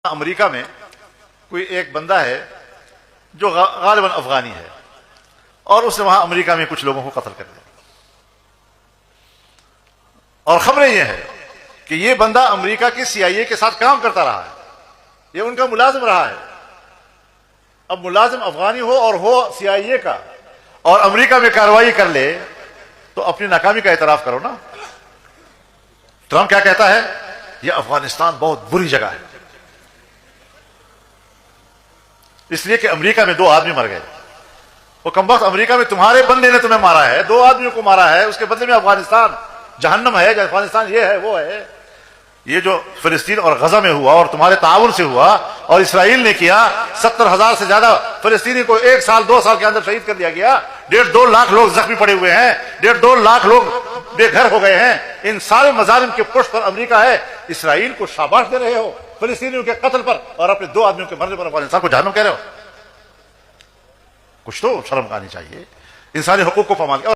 امریکہ میں کوئی ایک بندہ ہے جو غالباً افغانی ہے اور اس نے وہاں امریکہ میں کچھ لوگوں کو قتل کر دیا، اور خبریں یہ ہیں کہ یہ بندہ امریکہ کی سی آئی اے کے ساتھ کام کرتا رہا ہے، یہ ان کا ملازم رہا ہے۔ اب ملازم افغانی ہو اور ہو سی آئی اے کا اور امریکہ میں کارروائی کر لے تو اپنی ناکامی کا اعتراف کرو نا۔ ٹرمپ کیا کہتا ہے؟ یہ افغانستان بہت بری جگہ ہے، اس لیے کہ امریکہ میں 2 آدمی مر گئے۔ وہ کم وقت امریکہ میں تمہارے بندے نے تمہیں مارا ہے، 2 آدمیوں کو مارا ہے، اس کے بدلے میں افغانستان جہنم ہے، افغانستان یہ ہے وہ ہے۔ یہ جو فلسطین اور غزہ میں ہوا اور تمہارے تعاون سے ہوا اور اسرائیل نے کیا، 70,000 سے زیادہ فلسطینی کو 1 سال 2 سال کے اندر شہید کر دیا گیا، 1.5-2 لاکھ لوگ زخمی پڑے ہوئے ہیں، 1.5-2 لاکھ لوگ بے گھر ہو گئے ہیں۔ ان سارے مظالم کے پشت پر امریکہ ہے۔ اسرائیل کو شاباش دے رہے ہو فلسطینیوں کے قتل پر، اور اپنے 2 آدمیوں کے مرنے پر افغانستان کو جہنم کہہ رہے ہو۔ کچھ تو شرم آنی چاہیے، انسانی حقوق کو پامال